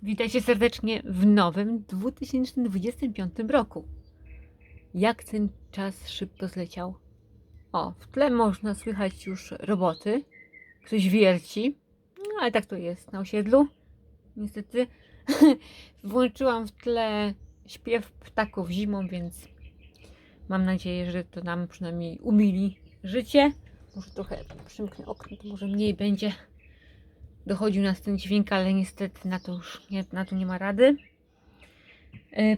Witajcie serdecznie w nowym 2025 roku. Jak ten czas szybko zleciał. O, w tle można słychać już roboty. Ktoś wierci. No, ale tak to jest na osiedlu. Niestety włączyłam w tle śpiew ptaków zimą, więc mam nadzieję, że to nam przynajmniej umili życie. Może trochę przymknę okno, to może mniej będzie dochodził nas ten dźwięk, ale niestety na to już na to nie ma rady.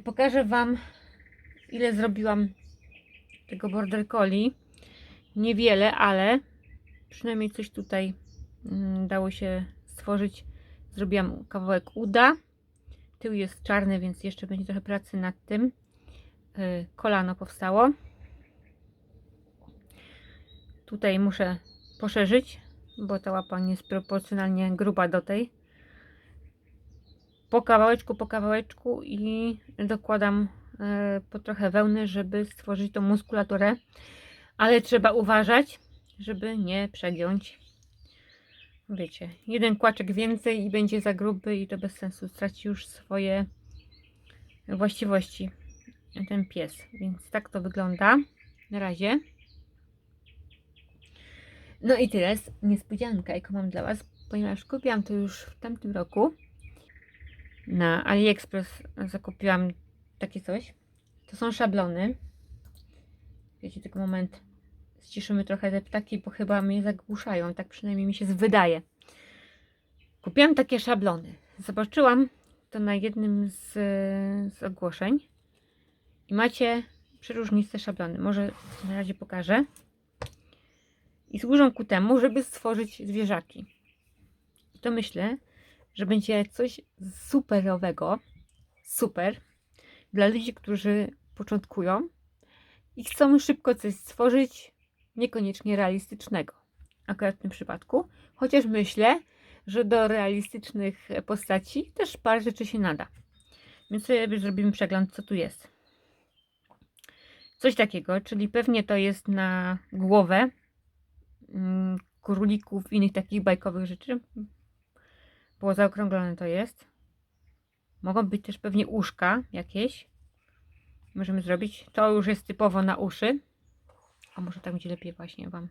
Pokażę Wam, ile zrobiłam tego border collie. Niewiele, ale przynajmniej coś tutaj dało się stworzyć. Zrobiłam kawałek uda. Tył jest czarny, więc jeszcze będzie trochę pracy nad tym. Kolano powstało. Tutaj muszę poszerzyć, bo ta łapa nie jest proporcjonalnie gruba do tej. Po kawałeczku i dokładam po trochę wełny, żeby stworzyć tą muskulaturę, ale trzeba uważać, żeby nie przegiąć. Wiecie, jeden kłaczek więcej i będzie za gruby i to bez sensu, straci już swoje właściwości ten pies, więc tak to wygląda na razie. No i teraz niespodzianka, jaką mam dla Was, ponieważ kupiłam to już w tamtym roku. Na AliExpress zakupiłam takie coś. To są szablony. Wiecie, tylko moment. Ściszymy trochę te ptaki, bo chyba mnie zagłuszają. Tak przynajmniej mi się wydaje. Kupiłam takie szablony. Zobaczyłam to na jednym z ogłoszeń. I macie przeróżniste szablony. Może na razie pokażę. I służą ku temu, żeby stworzyć zwierzaki. I to myślę, że będzie coś superowego. Super. Dla ludzi, którzy początkują i chcą szybko coś stworzyć, niekoniecznie realistycznego. Akurat w tym przypadku. Chociaż myślę, że do realistycznych postaci też parę rzeczy się nada. Więc sobie zrobimy przegląd, co tu jest. Coś takiego, czyli pewnie to jest na głowę królików i innych takich bajkowych rzeczy. Było zaokrąglone to jest. Mogą być też pewnie uszka jakieś. Możemy zrobić. To już jest typowo na uszy. A może tak będzie lepiej właśnie Wam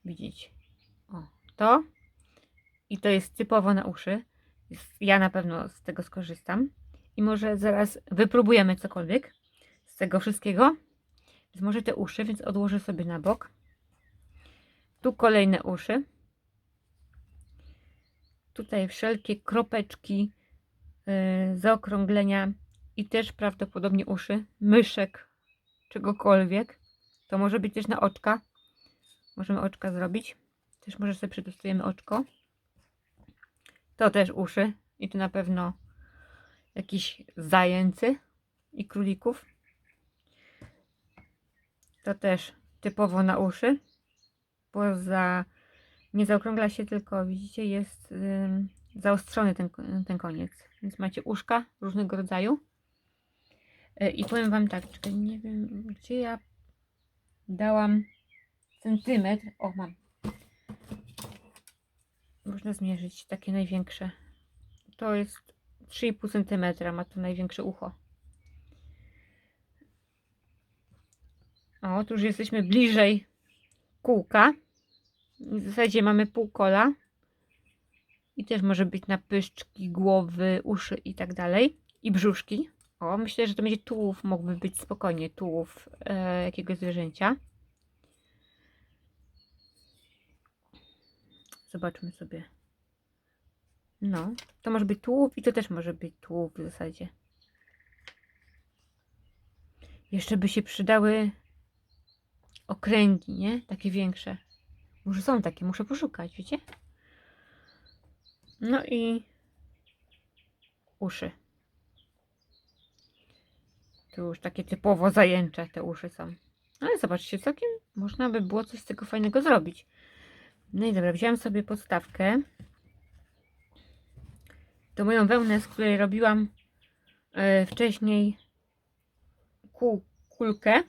widzieć. O, to. I to jest typowo na uszy. Ja na pewno z tego skorzystam. I może zaraz wypróbujemy cokolwiek z tego wszystkiego. Więc może te uszy, więc odłożę sobie na bok. Tu kolejne uszy. Tutaj wszelkie kropeczki, zaokrąglenia i też prawdopodobnie uszy, myszek, czegokolwiek. To może być też na oczka. Możemy oczka zrobić. Też może sobie przetestujemy oczko. To też uszy. I tu na pewno jakiś zajęcy i królików. To też typowo na uszy. Nie zaokrągla się, tylko widzicie, jest zaostrzony ten koniec. Więc macie uszka różnego rodzaju. I powiem Wam tak, czekaj, nie wiem gdzie ja dałam centymetr. O, mam. Można zmierzyć takie największe. To jest 3,5 cm, ma to największe ucho. O, tu już jesteśmy bliżej kółka. W zasadzie mamy pół kola. I też może być na pyszczki, głowy, uszy i tak dalej. I brzuszki. O, myślę, że to będzie tułów, mógłby być spokojnie tułów jakiegoś zwierzęcia. Zobaczmy sobie. No, to może być tułów i to też może być tułów w zasadzie. Jeszcze by się przydały okręgi, nie? Takie większe. Może są takie, muszę poszukać, wiecie? No i uszy. Tu już takie typowo zajęcze te uszy są. Ale zobaczcie, całkiem można by było coś z tego fajnego zrobić. No i dobra, wziąłem sobie podstawkę. To moją wełnę, z której robiłam wcześniej kulkę.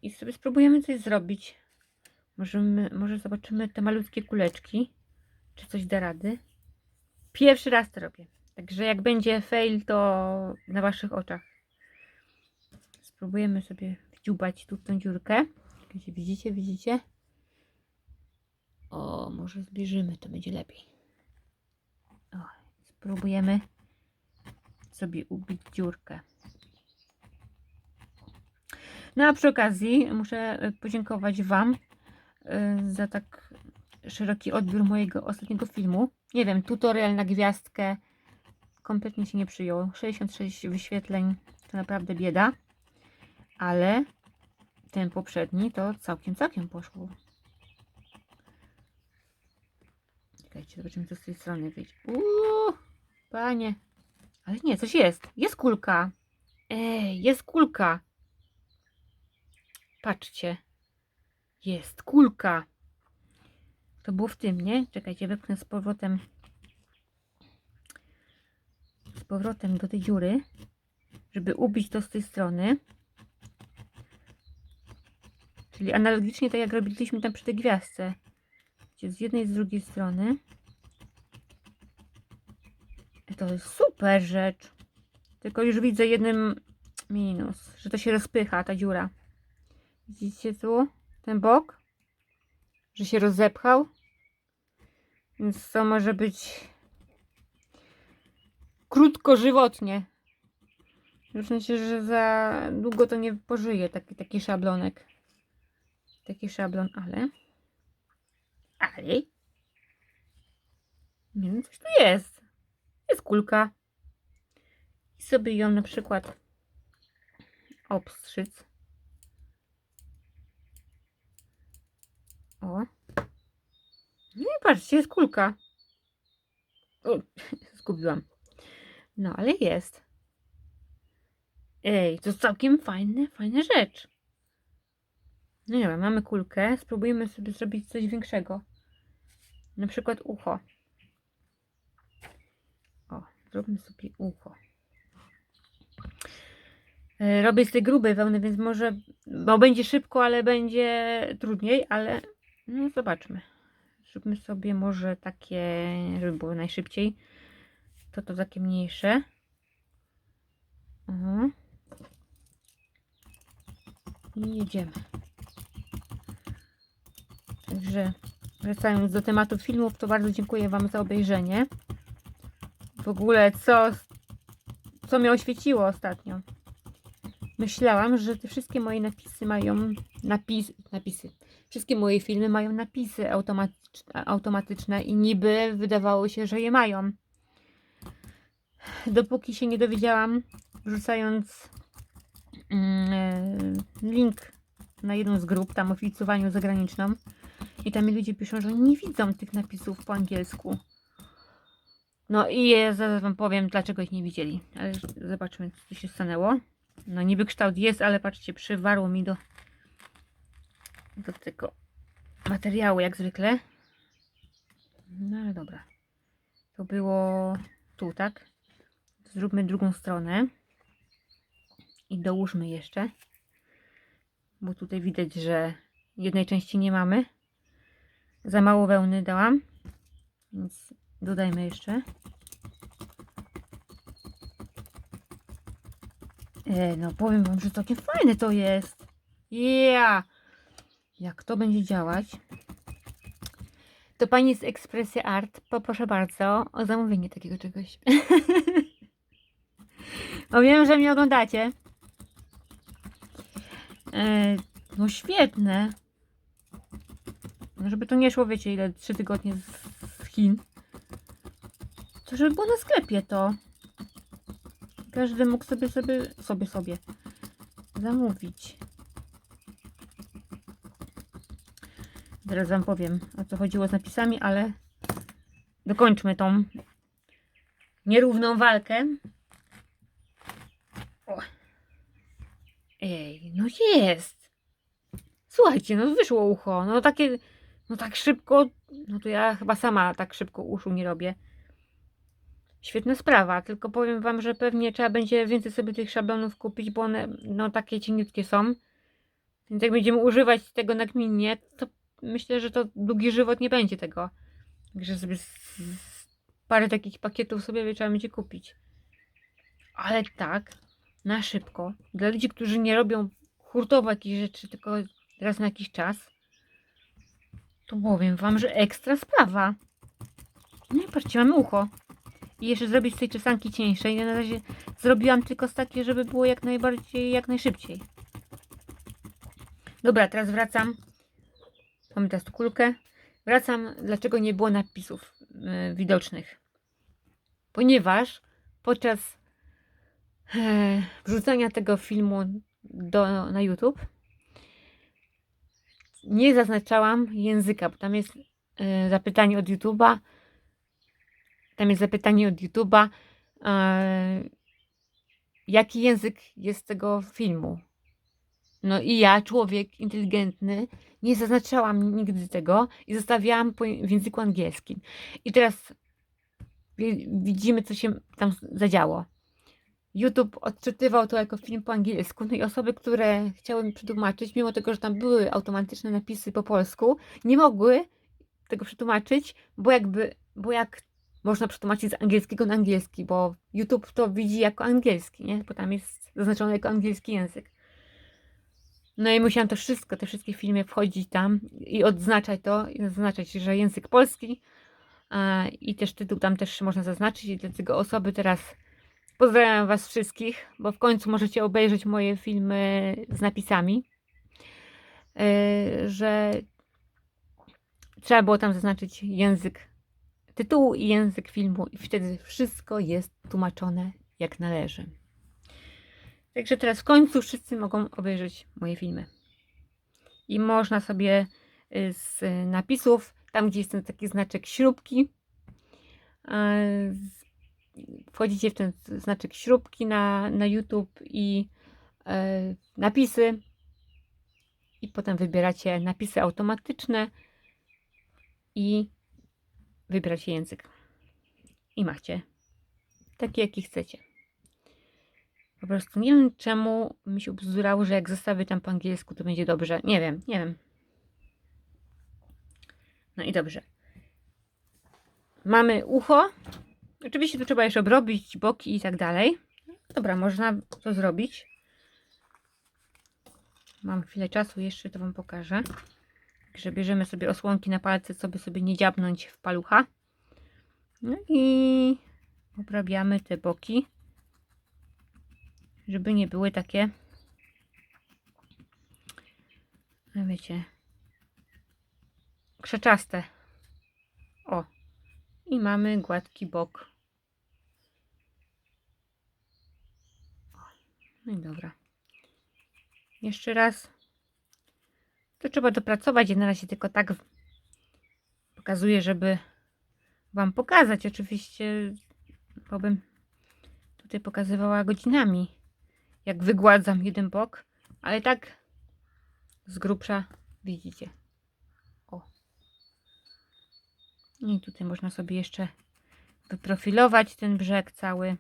I sobie spróbujemy coś zrobić. Może zobaczymy te malutkie kuleczki. Czy coś da rady. Pierwszy raz to robię. Także jak będzie fail, to na waszych oczach. Spróbujemy sobie wdziubać tu w tą dziurkę. Widzicie, widzicie? O, może zbliżymy, to będzie lepiej. O, spróbujemy sobie ubić dziurkę. No a przy okazji muszę podziękować wam za tak szeroki odbiór mojego ostatniego filmu. Nie wiem, tutorial na gwiazdkę kompletnie się nie przyjął. 66 wyświetleń to naprawdę bieda. Ale ten poprzedni to całkiem poszło. Czekajcie, zobaczymy co z tej strony wyjdzie. Panie. Ale nie, coś jest. Jest kulka. Ej, jest kulka. Patrzcie. Jest kulka. To było w tym, nie? Czekajcie, wepchnę z powrotem do tej dziury, żeby ubić to z tej strony. Czyli analogicznie tak jak robiliśmy tam przy tej gwiazdce. Z jednej i z drugiej strony. To jest super rzecz. Tylko już widzę jeden minus, że to się rozpycha, ta dziura. Widzicie tu? Ten bok? Że się rozepchał. Więc to może być krótkożywotnie. W sensie, że za długo to nie pożyje taki szablonek. Taki szablon, ale... Nie wiem, coś tu jest. Jest kulka. I sobie ją na przykład obstrzyc. O. Nie, patrzcie, jest kulka. O, zgubiłam. No, ale jest. Ej, to jest całkiem fajna rzecz. No nie wiem, mamy kulkę. Spróbujemy sobie zrobić coś większego. Na przykład ucho. O, zróbmy sobie ucho. Robię z tej grubej wełny, więc może, bo będzie szybko, ale będzie trudniej, ale no zobaczmy. Zróbmy sobie może takie, żeby było najszybciej. To takie mniejsze. I jedziemy. Także wracając do tematu filmów, to bardzo dziękuję wam za obejrzenie. W ogóle co mnie oświeciło ostatnio. Myślałam, że te wszystkie moje napisy mają napisy. Wszystkie moje filmy mają napisy automatyczne i niby wydawało się, że je mają. Dopóki się nie dowiedziałam, wrzucając link na jedną z grup, tam o filtrowaniu zagraniczną, i tam mi ludzie piszą, że nie widzą tych napisów po angielsku. No i ja zaraz wam powiem, dlaczego ich nie widzieli. Ale zobaczmy, co się stanęło. No niby kształt jest, ale patrzcie, przywarło mi do tego materiału jak zwykle. No ale dobra. To było tu, tak? Zróbmy drugą stronę. I dołóżmy jeszcze. Bo tutaj widać, że jednej części nie mamy. Za mało wełny dałam. Więc dodajmy jeszcze. No powiem wam, że całkiem fajne to jest. Jak to będzie działać, to pani z Expressia Art, poproszę bardzo o zamówienie takiego czegoś. Bo wiem, że mnie oglądacie. No świetne. No żeby to nie szło, wiecie ile, 3 tygodnie z Chin. To żeby było na sklepie to. Każdy mógł sobie zamówić. Zaraz wam powiem, o co chodziło z napisami, ale dokończmy tą nierówną walkę. O. Ej, no jest. Słuchajcie, no wyszło ucho. No takie, no tak szybko. No to ja chyba sama tak szybko uszu nie robię. Świetna sprawa, tylko powiem wam, że pewnie trzeba będzie więcej sobie tych szablonów kupić, bo one no takie cieniutkie są. Więc jak będziemy używać tego nagminnie, to myślę, że to długi żywot nie będzie tego. Także sobie parę takich pakietów sobie trzeba będzie kupić. Ale tak, na szybko, dla ludzi, którzy nie robią hurtowo jakichś rzeczy, tylko raz na jakiś czas, to powiem wam, że ekstra sprawa. No i patrzcie, mamy ucho. I jeszcze zrobić z tej czesanki cieńszej. Ja na razie zrobiłam tylko z takie, żeby było jak najbardziej, jak najszybciej. Dobra, teraz wracam. Mamy teraz tu kulkę. Wracam, dlaczego nie było napisów widocznych. Ponieważ podczas wrzucania tego filmu na YouTube nie zaznaczałam języka, bo tam jest zapytanie od YouTube'a. Tam jest zapytanie od YouTube'a, jaki język jest tego filmu. No i ja, człowiek inteligentny, nie zaznaczałam nigdy tego i zostawiałam w języku angielskim. I teraz widzimy, co się tam zadziało. YouTube odczytywał to jako film po angielsku, no i osoby, które chciały mi przetłumaczyć, mimo tego, że tam były automatyczne napisy po polsku, nie mogły tego przetłumaczyć, bo jak można przetłumaczyć z angielskiego na angielski, bo YouTube to widzi jako angielski, nie? Bo tam jest zaznaczony jako angielski język. No i musiałam to wszystko, te wszystkie filmy wchodzić tam i odznaczać to, i zaznaczać, że język polski i też tytuł tam też można zaznaczyć i dlatego osoby teraz pozdrawiam was wszystkich, bo w końcu możecie obejrzeć moje filmy z napisami, że trzeba było tam zaznaczyć język tytułu i język filmu i wtedy wszystko jest tłumaczone jak należy. Także teraz w końcu wszyscy mogą obejrzeć moje filmy. I można sobie z napisów, tam gdzie jest ten taki znaczek śrubki, wchodzicie w ten znaczek śrubki na YouTube i napisy i potem wybieracie napisy automatyczne i wybieracie język. I macie taki, jaki chcecie. Po prostu nie wiem, czemu mi się ubzdurało, że jak zostawię tam po angielsku, to będzie dobrze. Nie wiem. No i dobrze. Mamy ucho. Oczywiście to trzeba jeszcze obrobić, boki i tak dalej. Dobra, można to zrobić. Mam chwilę czasu, jeszcze to wam pokażę. Także bierzemy sobie osłonki na palce, sobie nie dziabnąć w palucha. No i obrabiamy te boki, żeby nie były takie, no wiecie, krzeczaste. O, i mamy gładki bok. No i dobra. Jeszcze raz. To trzeba dopracować. Ja na razie tylko tak pokazuję, żeby wam pokazać. Oczywiście, bo bym tutaj pokazywała godzinami, jak wygładzam jeden bok, ale tak z grubsza widzicie. O. I tutaj można sobie jeszcze wyprofilować ten brzeg cały.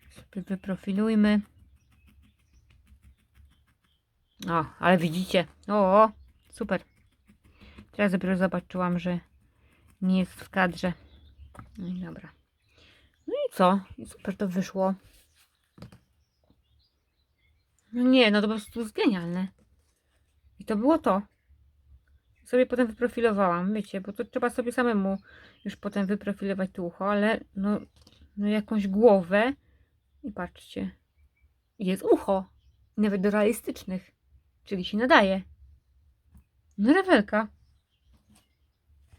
Sobie wyprofilujmy. O, ale widzicie. O, super. Teraz dopiero zobaczyłam, że nie jest w kadrze. No i dobra. No i co? I super to wyszło. No nie, no to po prostu jest genialne. I to było to. Sobie potem wyprofilowałam, wiecie, bo to trzeba sobie samemu już potem wyprofilować to ucho, ale no jakąś głowę. I patrzcie. Jest ucho. Nawet do realistycznych. Czyli się nadaje. No rewelka.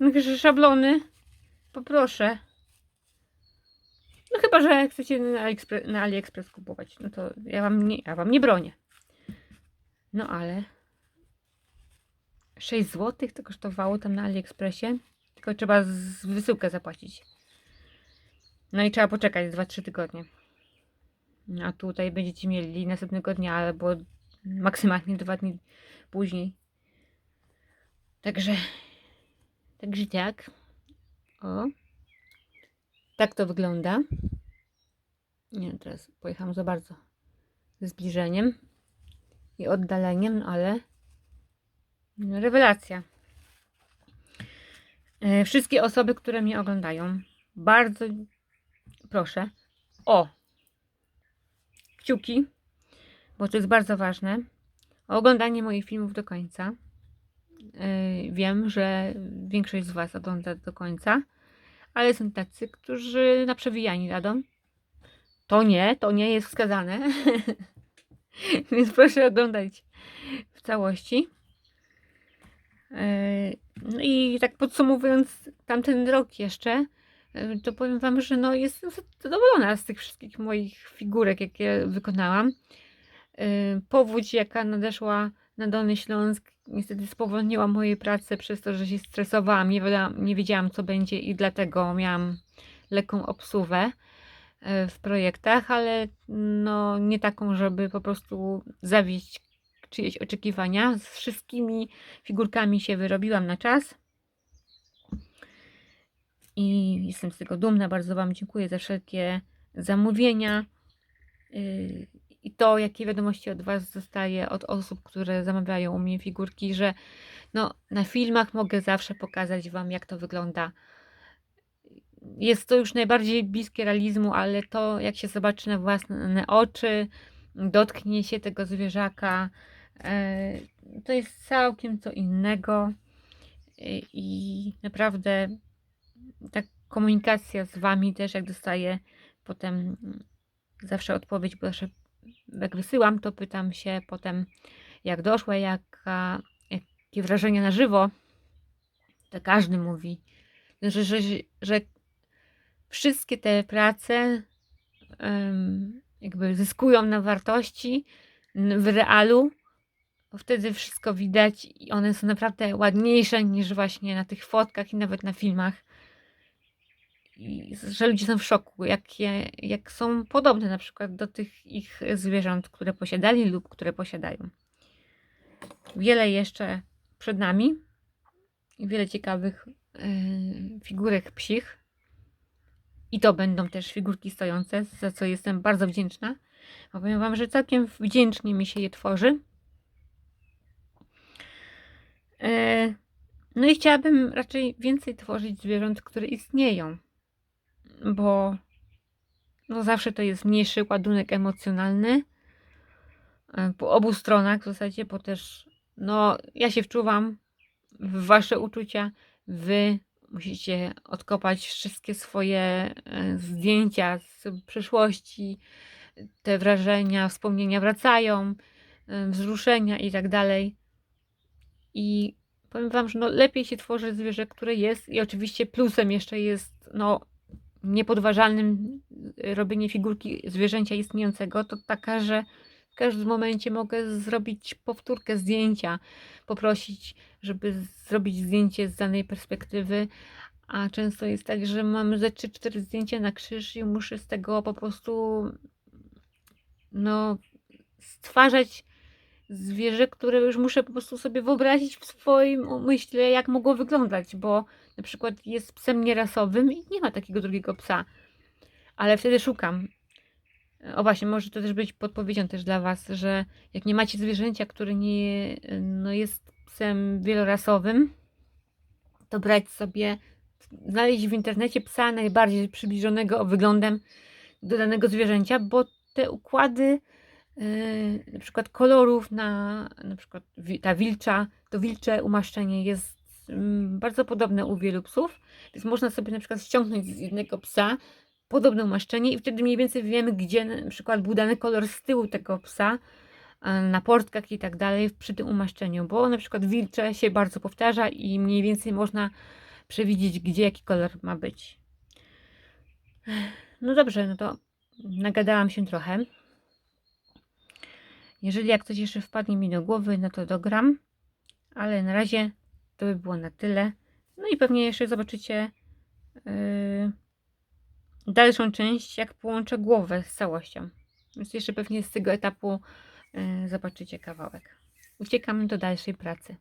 No jakieś szablony. Poproszę. No chyba, że chcecie na AliExpress kupować. No to ja wam nie bronię. No ale 6 zł to kosztowało tam na AliExpressie. Tylko trzeba wysyłkę zapłacić. No i trzeba poczekać 2-3 tygodnie. A tutaj będziecie mieli następnego dnia albo maksymalnie 2 dni później. Także tak. O. Tak to wygląda. Nie, teraz pojechałam za bardzo ze zbliżeniem i oddaleniem, no ale rewelacja. Wszystkie osoby, które mnie oglądają, bardzo proszę o kciuki, bo to jest bardzo ważne, o oglądanie moich filmów do końca. Wiem, że większość z Was ogląda do końca, ale są tacy, którzy na przewijanie jadą. To nie jest wskazane. Więc proszę oglądać w całości. No i tak podsumowując tamten rok jeszcze, to powiem Wam, że no jestem zadowolona z tych wszystkich moich figurek, jakie wykonałam. Powódź, jaka nadeszła na Dolny Śląsk, niestety spowolniła moje prace przez to, że się stresowałam, nie wiedziałam co będzie i dlatego miałam lekką obsuwę w projektach, ale no nie taką, żeby po prostu zawieść czyjeś oczekiwania. Z wszystkimi figurkami się wyrobiłam na czas i jestem z tego dumna. Bardzo Wam dziękuję za wszelkie zamówienia i to, jakie wiadomości od Was dostaję, od osób, które zamawiają u mnie figurki, że no, na filmach mogę zawsze pokazać Wam, jak to wygląda. Jest to już najbardziej bliskie realizmu, ale to, jak się zobaczy na własne oczy, dotknie się tego zwierzaka, to jest całkiem co innego. I naprawdę ta komunikacja z Wami też, jak dostaję potem zawsze odpowiedź, bo zawsze jak wysyłam, to pytam się potem, jak doszła, jakie wrażenia na żywo, to każdy mówi, że wszystkie te prace jakby zyskują na wartości w realu, bo wtedy wszystko widać i one są naprawdę ładniejsze niż właśnie na tych fotkach i nawet na filmach. I że ludzie są w szoku, jak są podobne na przykład do tych ich zwierząt, które posiadali lub które posiadają. Wiele jeszcze przed nami i wiele ciekawych figurek psich. I to będą też figurki stojące, za co jestem bardzo wdzięczna. Bo powiem Wam, że całkiem wdzięcznie mi się je tworzy. No i chciałabym raczej więcej tworzyć zwierząt, które istnieją. Bo no zawsze to jest mniejszy ładunek emocjonalny. Po obu stronach w zasadzie, bo też no ja się wczuwam w Wasze uczucia. Wy musicie odkopać wszystkie swoje zdjęcia z przeszłości, te wrażenia, wspomnienia wracają, wzruszenia i tak dalej. I powiem Wam, że no lepiej się tworzy zwierzę, które jest i oczywiście plusem jeszcze jest no niepodważalnym robienie figurki zwierzęcia istniejącego, to taka, że w każdym momencie mogę zrobić powtórkę zdjęcia, poprosić, żeby zrobić zdjęcie z danej perspektywy, a często jest tak, że mamy ze 3-4 zdjęcia na krzyż i muszę z tego po prostu no stwarzać zwierzę, które już muszę po prostu sobie wyobrazić w swoim umyśle, jak mogło wyglądać, bo na przykład jest psem nierasowym i nie ma takiego drugiego psa, ale wtedy szukam. O właśnie, może to też być podpowiedzią też dla Was, że jak nie macie zwierzęcia, które nie no jest psem wielorasowym, to brać sobie, znaleźć w internecie psa najbardziej przybliżonego wyglądem do danego zwierzęcia, bo te układy na przykład kolorów na przykład ta wilcza, to wilcze umaszczenie jest bardzo podobne u wielu psów, więc można sobie na przykład ściągnąć z jednego psa podobne umaszczenie i wtedy mniej więcej wiemy, gdzie na przykład był dany kolor z tyłu tego psa, na portkach i tak dalej przy tym umaszczeniu, bo na przykład wilcze się bardzo powtarza i mniej więcej można przewidzieć, gdzie jaki kolor ma być. No dobrze, no to nagadałam się trochę. Jeżeli jak coś jeszcze wpadnie mi do głowy, no to dogram, ale na razie to by było na tyle. No i pewnie jeszcze zobaczycie dalszą część, jak połączę głowę z całością. Więc jeszcze pewnie z tego etapu zobaczycie kawałek. Uciekam do dalszej pracy.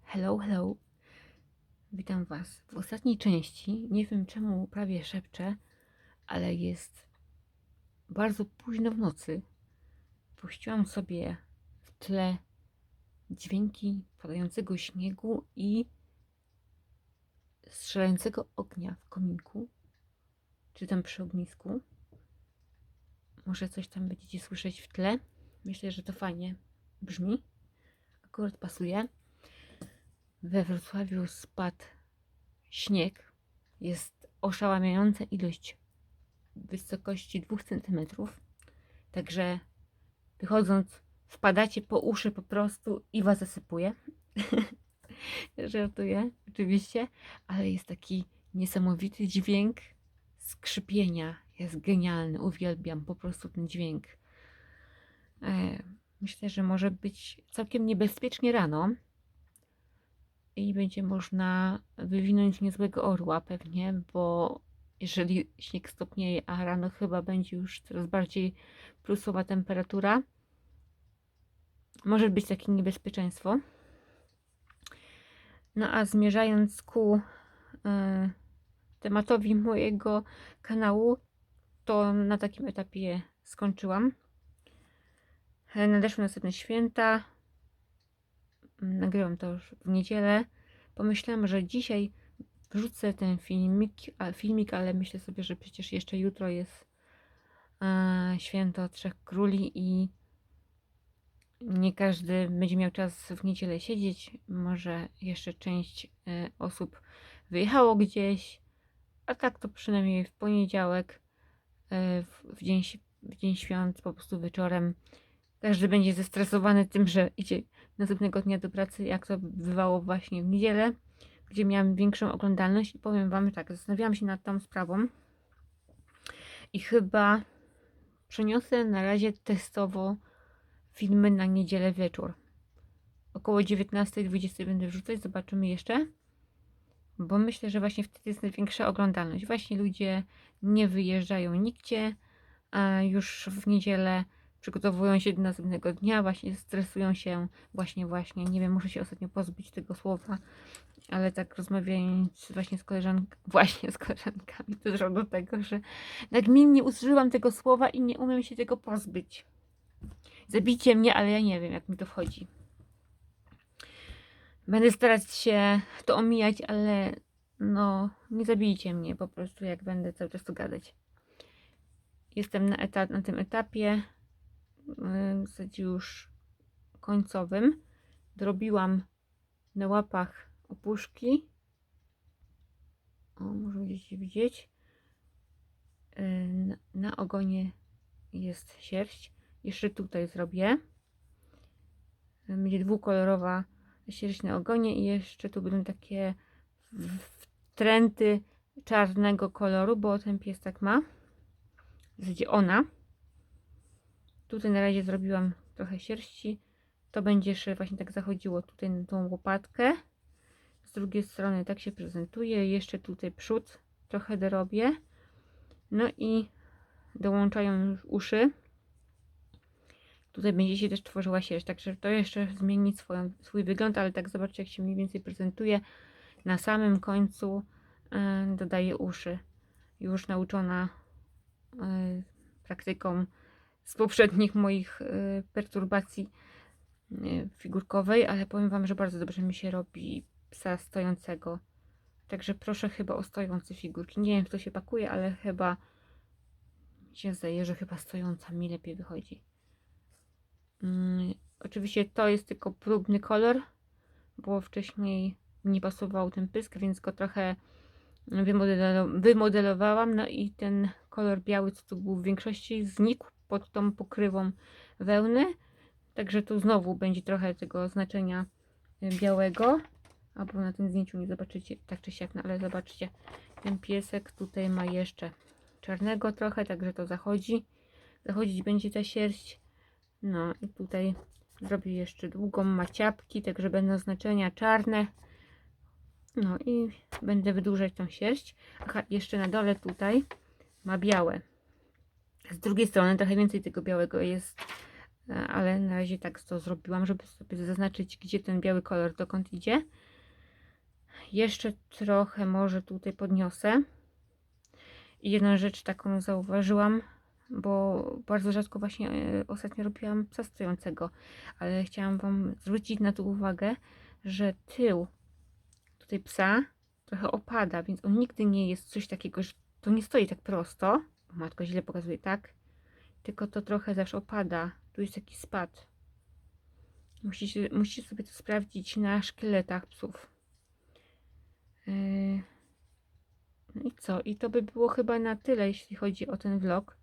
Hello, hello. Witam Was w ostatniej części. Nie wiem czemu prawie szepczę, ale jest bardzo późno w nocy. Puściłam sobie w tle dźwięki padającego śniegu i strzelającego ognia w kominku, czy tam przy ognisku. Może coś tam będziecie słyszeć w tle. Myślę, że to fajnie brzmi. Akurat pasuje. We Wrocławiu spadł śnieg. Jest oszałamiająca ilość wysokości 2 cm. Także wychodząc, wpadacie po uszy po prostu i was zasypuje. Żartuję, oczywiście, ale jest taki niesamowity dźwięk skrzypienia. Jest genialny, uwielbiam po prostu ten dźwięk. Myślę, że może być całkiem niebezpiecznie rano i będzie można wywinąć niezłego orła pewnie, bo jeżeli śnieg stopnieje, a rano chyba będzie już coraz bardziej plusowa temperatura, może być takie niebezpieczeństwo. No a zmierzając ku tematowi mojego kanału, to na takim etapie skończyłam. Nadeszły następne święta. Nagrywam to już w niedzielę. Pomyślałam, że dzisiaj wrzucę ten filmik, ale myślę sobie, że przecież jeszcze jutro jest święto Trzech Króli i nie każdy będzie miał czas w niedzielę siedzieć. Może jeszcze część osób wyjechało gdzieś, a tak to przynajmniej w poniedziałek, w dzień świąt, po prostu wieczorem. Każdy będzie zestresowany tym, że idzie następnego dnia do pracy, jak to bywało właśnie w niedzielę, gdzie miałam większą oglądalność. I powiem wam tak, zastanawiałam się nad tą sprawą i chyba przeniosę na razie testowo filmy na niedzielę wieczór. Około 19-20 będę wrzucać, zobaczymy jeszcze. Bo myślę, że właśnie wtedy jest największa oglądalność. Właśnie ludzie nie wyjeżdżają nigdzie, a już w niedzielę przygotowują się do następnego dnia, właśnie stresują się, właśnie, nie wiem, muszę się ostatnio pozbyć tego słowa, ale tak rozmawiając właśnie z koleżankami, doszło do tego, że nagminnie użyłam tego słowa i nie umiem się tego pozbyć. Zabijcie mnie, ale ja nie wiem, jak mi to wchodzi. Będę starać się to omijać, ale no, nie zabijcie mnie po prostu, jak będę cały czas tu gadać. Jestem na tym etapie w zasadzie już końcowym. Dorobiłam na łapach opuszki. O, może będziecie widzieć. Na ogonie jest sierść. Jeszcze tutaj zrobię. Będzie dwukolorowa sierść na ogonie i jeszcze tu będą takie wtręty czarnego koloru, bo ten pies tak ma. W zasadzie ona. Tutaj na razie zrobiłam trochę sierści. To będzie jeszcze właśnie tak zachodziło tutaj na tą łopatkę. Z drugiej strony tak się prezentuje. Jeszcze tutaj przód trochę dorobię. No i dołączają już uszy. Tutaj będzie się też tworzyła sierść, także to jeszcze zmieni swój wygląd, ale tak zobaczcie, jak się mniej więcej prezentuje. Na samym końcu dodaję uszy. Już nauczona praktyką z poprzednich moich perturbacji figurkowej, ale powiem wam, że bardzo dobrze mi się robi psa stojącego. Także proszę chyba o stojące figurki. Nie wiem, kto się pakuje, ale chyba mi się zdaje, że chyba stojąca mi lepiej wychodzi. Oczywiście to jest tylko próbny kolor, bo wcześniej nie pasował ten pysk, więc go trochę wymodelowałam. No i ten kolor biały, co tu był w większości, znikł pod tą pokrywą wełny. Także tu znowu będzie trochę tego znaczenia białego. Albo na tym zdjęciu nie zobaczycie tak czy siak, no ale zobaczcie, ten piesek tutaj ma jeszcze czarnego trochę, także to zachodzi. Zachodzić będzie ta sierść. No i tutaj zrobię jeszcze długą, ma ciapki, także będą oznaczenia czarne. No i będę wydłużać tą sierść. Aha, jeszcze na dole tutaj ma białe. Z drugiej strony trochę więcej tego białego jest, ale na razie tak to zrobiłam, żeby sobie zaznaczyć, gdzie ten biały kolor dokąd idzie. Jeszcze trochę może tutaj podniosę. I jedną rzecz taką zauważyłam, bo bardzo rzadko właśnie ostatnio robiłam psa stojącego, ale chciałam wam zwrócić na to uwagę, że tył tutaj psa trochę opada, więc on nigdy nie jest coś takiego, że to nie stoi tak prosto. O matko, źle pokazuje, tak? Tylko to trochę zawsze opada. Tu jest taki spad. Musicie sobie to sprawdzić na szkieletach psów. No i co? I to by było chyba na tyle, jeśli chodzi o ten vlog.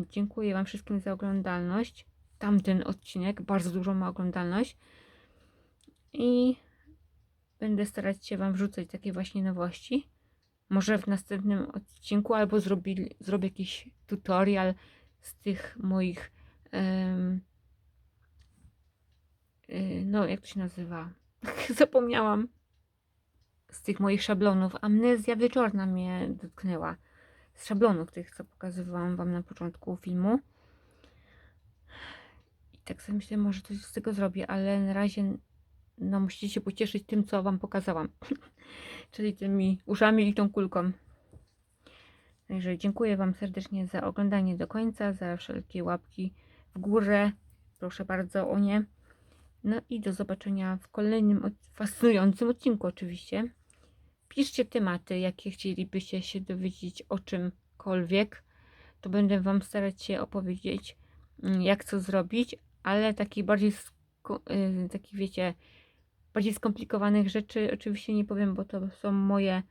Dziękuję Wam wszystkim za oglądalność. Tamten odcinek bardzo dużo ma oglądalność. I będę starać się Wam wrzucać takie właśnie nowości. Może w następnym odcinku albo zrobię jakiś tutorial z tych moich no jak to się nazywa? Zapomniałam. Z tych moich szablonów. Amnezja wieczorna mnie dotknęła. Z szablonów tych, co pokazywałam Wam na początku filmu. I tak sobie myślę, może coś z tego zrobię, ale na razie no musicie się pocieszyć tym, co Wam pokazałam. Czyli tymi uszami i tą kulką. Także dziękuję Wam serdecznie za oglądanie do końca, za wszelkie łapki w górę. Proszę bardzo o nie. No i do zobaczenia w kolejnym fascynującym odcinku oczywiście. Piszcie tematy, jakie chcielibyście się dowiedzieć o czymkolwiek. To będę Wam starać się opowiedzieć, jak co zrobić, ale takich bardziej, takich wiecie, bardziej skomplikowanych rzeczy oczywiście nie powiem, bo to są moje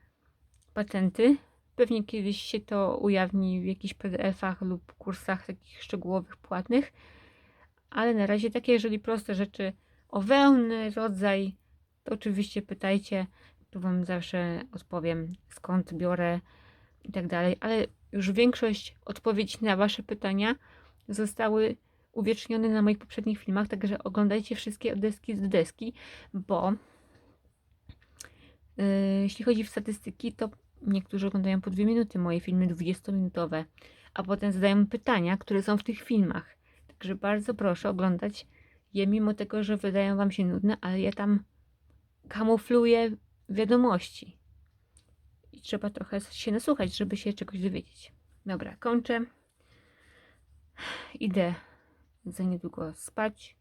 patenty. Pewnie kiedyś się to ujawni w jakichś PDF-ach lub kursach takich szczegółowych, płatnych. Ale na razie takie, jeżeli proste rzeczy o wełny, rodzaj, to oczywiście pytajcie. Tu Wam zawsze odpowiem, skąd biorę i tak dalej. Ale już większość odpowiedzi na Wasze pytania zostały uwiecznione na moich poprzednich filmach, także oglądajcie wszystkie od deski do deski, bo jeśli chodzi o statystyki, to niektórzy oglądają po 2 minuty moje filmy 20-minutowe, a potem zadają pytania, które są w tych filmach. Także bardzo proszę oglądać je, mimo tego, że wydają Wam się nudne, ale ja tam kamufluję wiadomości. I trzeba trochę się nasłuchać, żeby się czegoś dowiedzieć. Dobra, kończę. Idę za niedługo spać.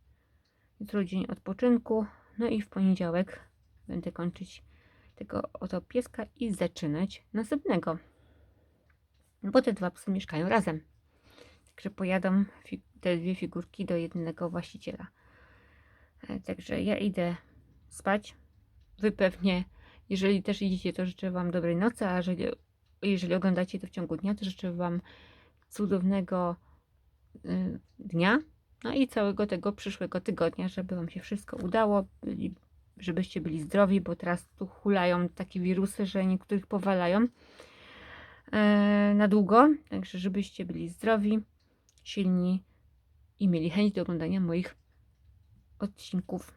Jutro dzień odpoczynku. No i w poniedziałek będę kończyć tego oto pieska i zaczynać następnego. Bo te dwa psy mieszkają razem. Także pojadą te dwie figurki do jednego właściciela. Także ja idę spać. Wy pewnie, jeżeli też idziecie, to życzę Wam dobrej nocy, a jeżeli oglądacie to w ciągu dnia, to życzę Wam cudownego dnia. No i całego tego przyszłego tygodnia, żeby Wam się wszystko udało, żebyście byli zdrowi, bo teraz tu hulają takie wirusy, że niektórych powalają na długo. Także żebyście byli zdrowi, silni i mieli chęć do oglądania moich odcinków,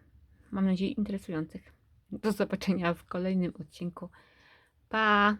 mam nadzieję interesujących. Do zobaczenia w kolejnym odcinku. Pa!